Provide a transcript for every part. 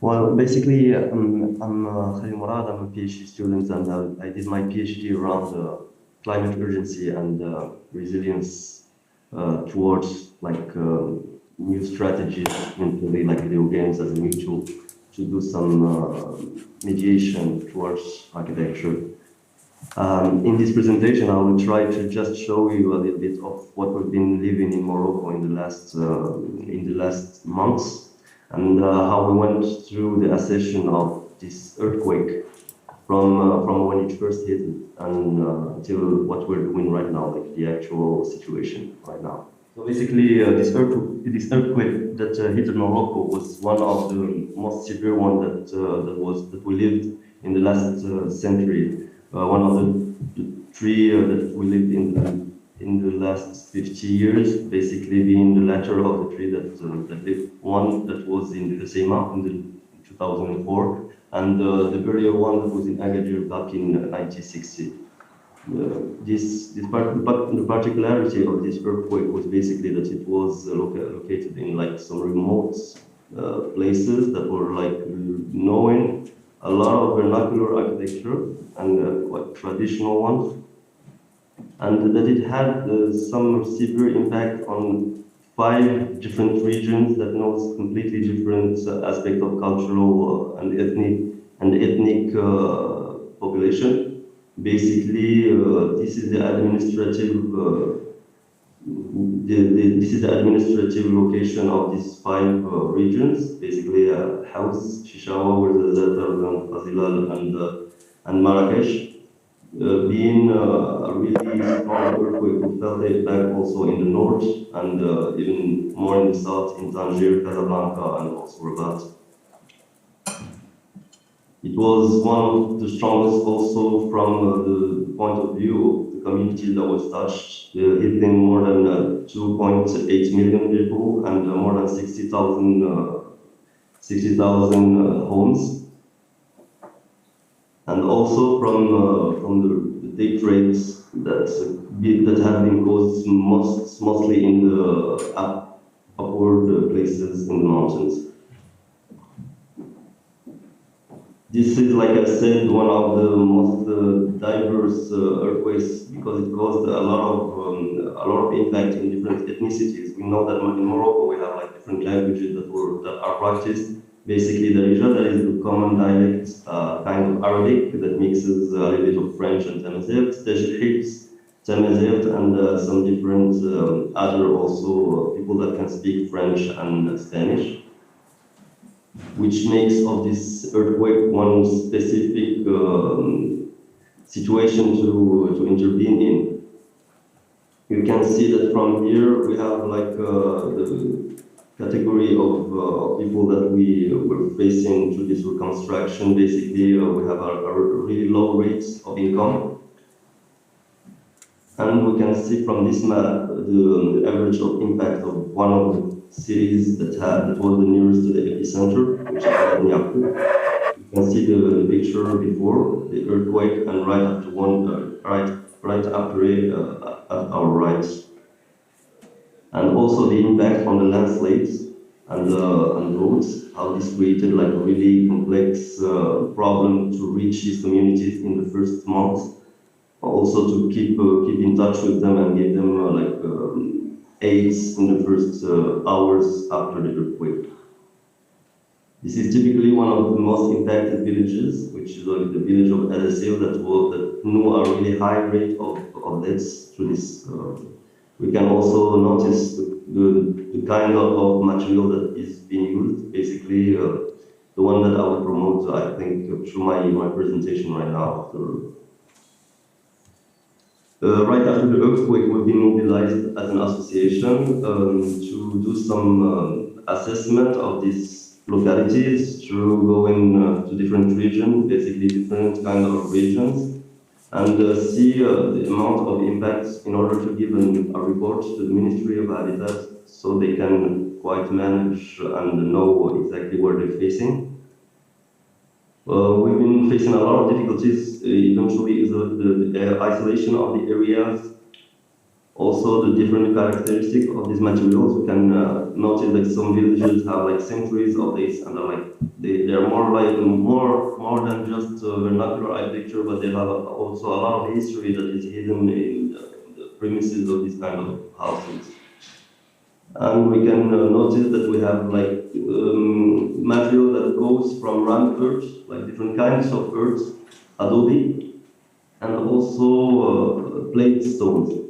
Well, basically, I'm Khalil Morad. I'm a PhD student, and I did my PhD around climate urgency and resilience towards new strategies, including like video games as a new tool to do some mediation towards architecture. In this presentation, I will try to just show you a little bit of what we've been living in Morocco in the last months, and how we went through the accession of this earthquake from when it first hit and until what we're doing right now, like the actual situation right now. So basically, this earthquake that hit Morocco was one of the most severe one that we lived in the last century. One of the three that we lived in the last 50 years, basically being the latter of the three that lived. One that was in the Sema in 2004, and the earlier one that was in Agadir back in 1960. The particularity of this earthquake was basically that it was located in like some remote places that were like knowing a lot of vernacular architecture and quite traditional ones, and that it had some severe impact on 5 different regions that knows completely different aspect of cultural and ethnic population. Basically, this is the administrative location of these 5 regions. Basically, House, Shishawa, where the Fazilal, and Marrakesh. Being a really strong earthquake, we felt it back also in the north and even more in the south, in Tangier, Casablanca, and also Rabat. It was one of the strongest also from the point of view of the community that was touched, hitting more than 2.8 million people and more than 60,000 homes. And also from the deep rates that have been caused mostly in the upward places in the mountains. This is, like I said, one of the most diverse earthquakes because it caused a lot of impact in different ethnicities. We know that in Morocco we have like different languages that are practiced. Basically, the Darija, that is the common dialect, kind of Arabic that mixes a little bit of French and Tamazight, Tajhids, Tamazight, and some different other also people that can speak French and Spanish, which makes of this earthquake one specific situation to intervene in. You can see that from here we have like the category of people that we were facing through this reconstruction. Basically, we have a really low rates of income. And we can see from this map the average of impact of one of the cities that was the nearest to the epicenter, which is Niakou. You can see the picture before the earthquake and right after right after it at our right, and also the impact on the landslides and roads. How this created like a really complex problem to reach these communities in the first months. Also to keep in touch with them and give them aids in the first hours after the earthquake. This is typically one of the most impacted villages, which is like the village of El Sil that knew a really high rate of deaths through this. We can also notice the kind of material that is being used. Basically, the one that I would promote, I think, through my presentation right now. Right after the earthquake, we've been mobilized as an association to do some assessment of these localities through going to different regions, basically different kind of regions, and see the amount of impacts in order to give a report to the Ministry of Habitat so they can quite manage and know exactly where they're facing. We've been facing a lot of difficulties. Eventually, the isolation of the areas Also, the different characteristics of these materials, we can notice that some villages have like centuries of this, and they're more like more than just vernacular architecture, but they have also a lot of history that is hidden in the premises of these kind of houses. And we can notice that we have like material that goes from rammed earth, like different kinds of earth, adobe, and also plate stones.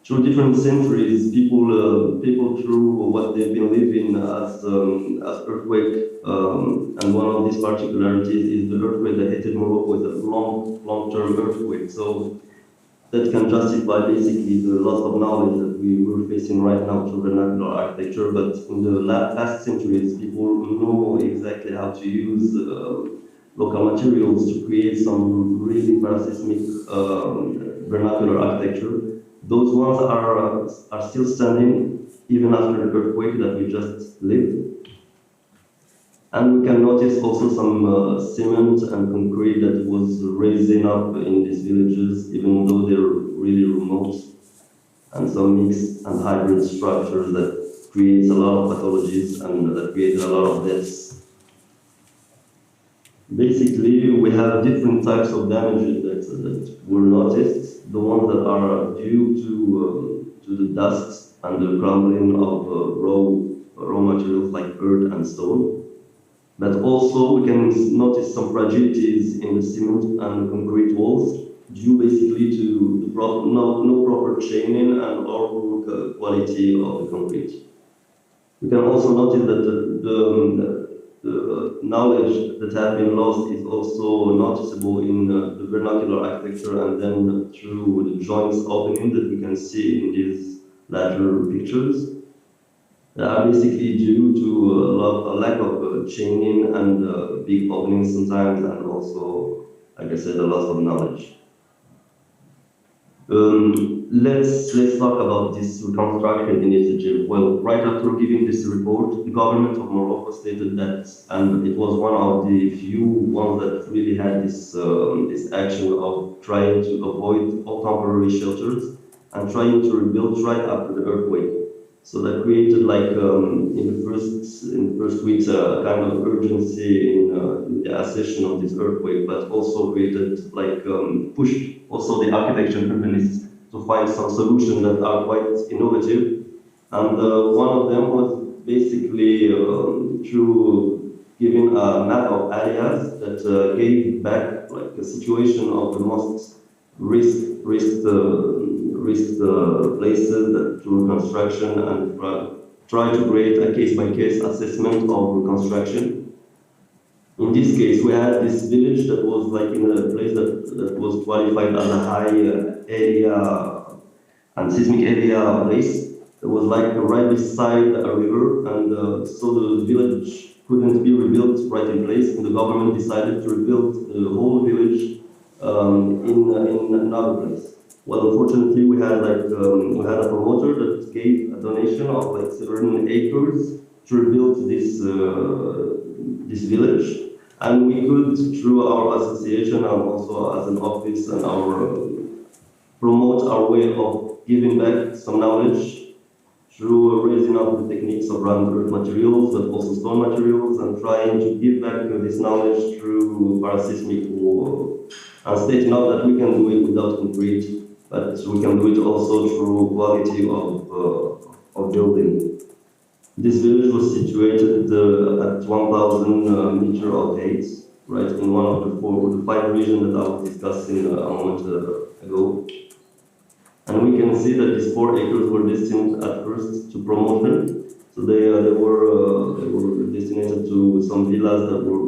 Through different centuries, people through what they've been living as earthquake, and one of these particularities is the earthquake that hit Morocco is a long-term earthquake. So that can justify basically the loss of knowledge that we were facing right now through vernacular architecture. But in the past centuries, people know exactly how to use local materials to create some really paraseismic vernacular architecture. Those ones are still standing even after the earthquake that we just lived. And we can notice also some cement and concrete that was raising up in these villages, even though they're really remote, and some mixed and hybrid structures that creates a lot of pathologies and that created a lot of deaths. Basically, we have different types of damages that were noticed. The ones that are due to the dust and the crumbling of raw materials like earth and stone. But also we can notice some fragilities in the cement and concrete walls due basically to no proper chaining and or quality of the concrete. We can also notice that the knowledge that has been lost is also noticeable in the vernacular architecture, and then through the joints opening that we can see in these latter pictures. They are basically due to a lack of chaining and big openings sometimes, and also, like I said, a loss of knowledge. Let's talk about this reconstruction initiative. Well, right after giving this report, the government of Morocco stated that, and it was one of the few ones that really had this action of trying to avoid all temporary shelters and trying to rebuild right after the earthquake. So that created, like in the first weeks, a kind of urgency in the accession of this earthquake, but also created, like, pushed also the architecture companies to find some solutions that are quite innovative. And one of them was basically through giving a map of areas that gave back, like, a situation of the most risked places through reconstruction, and try to create a case-by-case assessment of reconstruction. In this case, we had this village that was like in a place that was qualified as a high area and seismic area place. It was like right beside a river, and so the village couldn't be rebuilt right in place, and the government decided to rebuild the whole village in another place. Well, unfortunately, we had a promoter that gave a donation of like 7 acres to rebuild this village, and we could, through our association and also as an office and promote our way of giving back some knowledge through raising up the techniques of rammed earth materials, but also stone materials, and trying to give back this knowledge through paraseismic and stating out that we can do it without concrete, but we can do it also through quality of building. This village was situated at 1,000 meters of height, right in one of the 5 regions that I was discussing a moment ago. And we can see that these 4 acres were destined at first to promotion. So they were destined to some villas that were,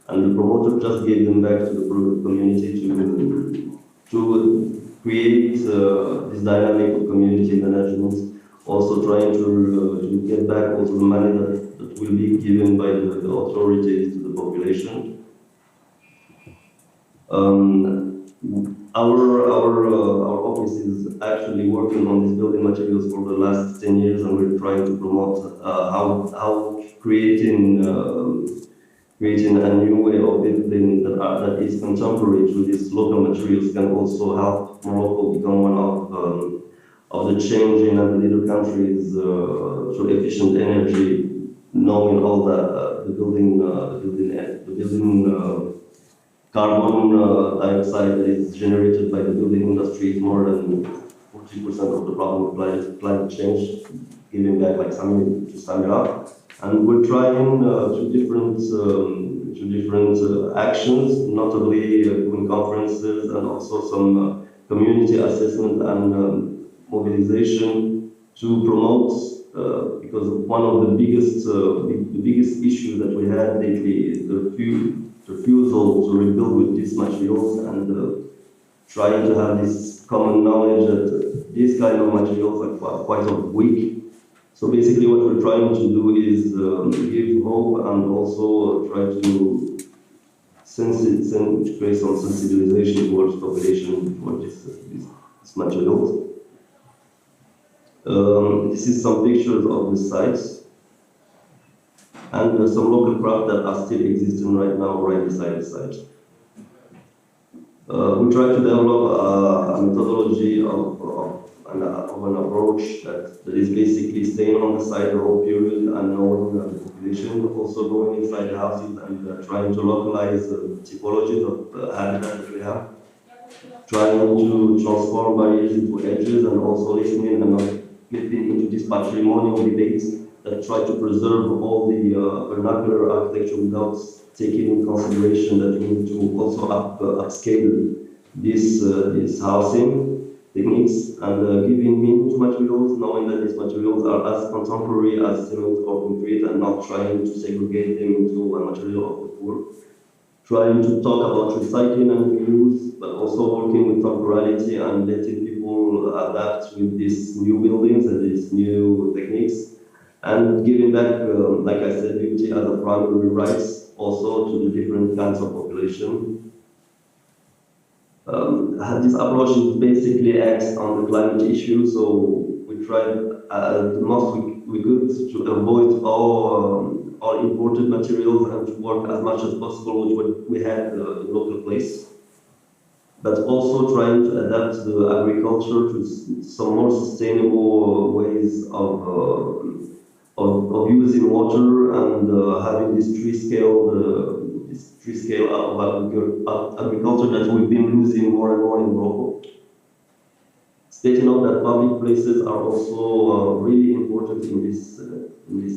and the promoter just gave them back to the community to create this dynamic of community management. Also trying to get back also the money that will be given by the authorities to the population. Our office is actually working on these building materials for the last 10 years, and we're trying to promote how creating creating a new way of building that is contemporary to these local materials can also help Morocco become one of the changing and the leader countries through efficient energy, knowing all the building carbon dioxide that is generated by the building industry is more than 40% of the problem of climate change, giving back like Sami to Samira. And we're trying two different actions, notably doing conferences and also some community assessment and mobilization to promote, because one of the biggest issues that we had lately is the refusal to rebuild with these materials, and trying to have this common knowledge that these kind of materials are quite weak. So basically what we're trying to do is give hope and also try to create some sensibilization towards population for these materials. This is some pictures of the sites and some local craft that are still existing right now right beside the site. We try to develop a methodology of an approach that is basically staying on the site the whole period and knowing the population, also going inside the houses and trying to localize the typologies of habitat that we have, trying to transform barriers into edges, and also listening and not getting into this patrimonial debates that try to preserve all the vernacular architecture without taking into consideration that we need to also upscale this housing techniques and giving meaning to materials, knowing that these materials are as contemporary as cement or concrete, and not trying to segregate them into a material of the poor. Trying to talk about recycling and reuse, but also working with temporality and letting people adapt with these new buildings and these new techniques, and giving back, like I said, beauty as a primary right also to the different kinds of population. This approach is basically acts on the climate issue, so we tried the most we could to avoid all imported materials and to work as much as possible with what we had in local place, but also trying to adapt the agriculture to some more sustainable ways of using water and having this tree scale of agriculture that we've been losing more and more in Morocco. Stating out that public places are also really important in this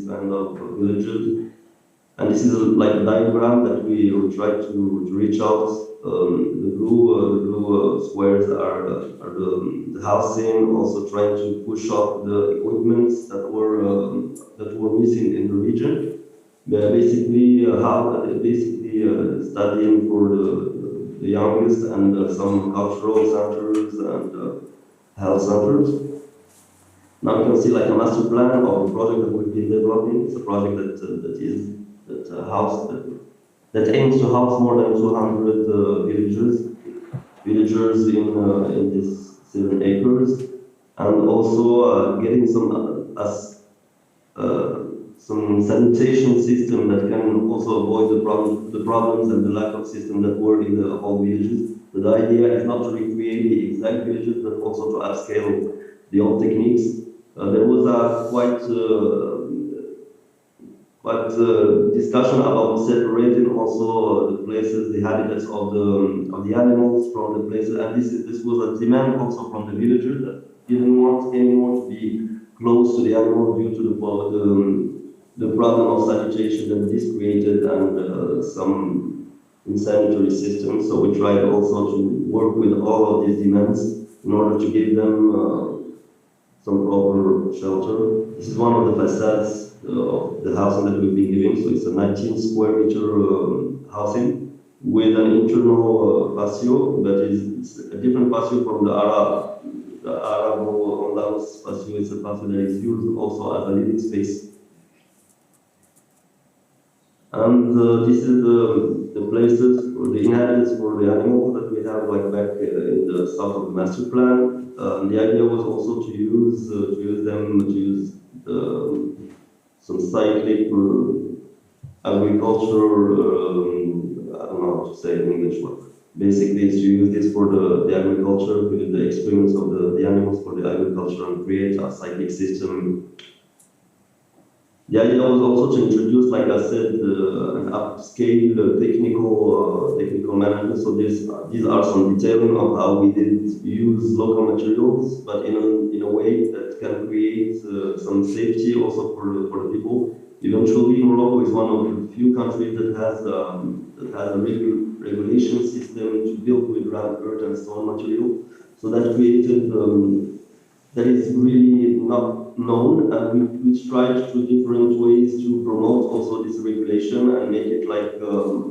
kind of villages. And this is like a diagram that we try to reach out. The blue squares are the housing, also trying to push up the equipments that were missing in the region. Basically studying for the youngest and some cultural centers and health centers. Now you can see like a master plan of a project that we've been developing. It's a project that aims to house more than 200 villagers in this 7 acres, and also getting some sanitation system that can also avoid the problems and the lack of system that were in the whole villages. But the idea is not to recreate the exact villages, but also to upscale the old techniques. There was a quite discussion about separating also the places, the habitats of the animals from the places, and this was a demand also from the villagers that didn't want anyone to be close to the animals due to the problem of sanitation that this created and some insanitary systems. So we tried also to work with all of these demands in order to give them some proper shelter. This is one of the facades of the housing that we've been giving. So it's a 19 square meter housing with an internal patio that is a different patio from the Arabo patio. It's a patio that is used also as a living space. And this is the places for the inhabitants for the animals that we have like back in the south of the master plan. The idea was also to use some cyclic agriculture, I don't know how to say it in English, but basically it's to use this for the agriculture, with the experiments of the animals for the agriculture and create a cyclic system. The idea was also to introduce, like I said, an upscale technical management. So these are some detailing of how we did use local materials, but in a way that can create some safety also for the people. Eventually, Morocco is one of the few countries that has a regulation system to build with rammed earth and stone material. So that created that is really not known, and we tried through different ways to promote also this regulation and make it like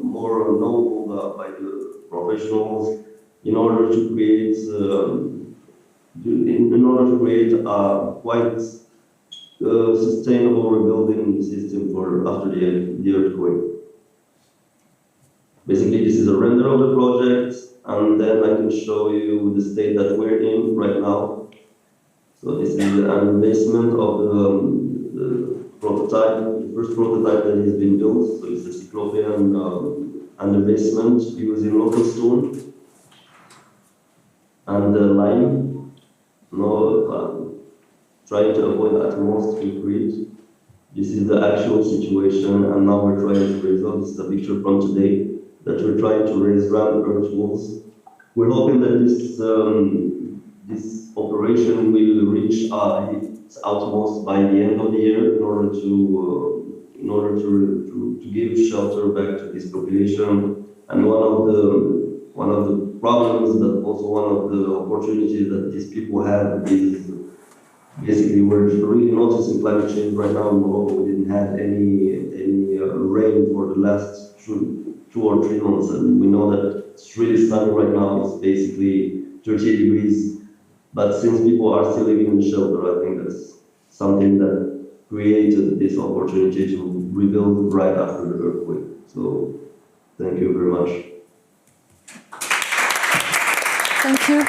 more knowable by the professionals in order to create a quite sustainable rebuilding system for after the earthquake. Basically, this is a render of the project, and then I can show you the state that we're in right now. So this is an basement of the prototype, the first prototype that has been built. So it's a cyclopean basement using local stone and lime. Trying to avoid at most concrete. This is the actual situation, and now we're trying to resolve. This is a picture from today that we're trying to raise rammed earth walls. We're hoping that this operation will reach its utmost by the end of the year in order to give shelter back to this population. And one of the problems, but also one of the opportunities that these people have is basically we're really noticing climate change right now in Morocco. We didn't have any rain for the last 2 or 3 months, and we know that it's really sunny right now. It's basically 30 degrees. But since people are still living in shelter, I think that's something that created this opportunity to rebuild right after the earthquake. So thank you very much. Thank you.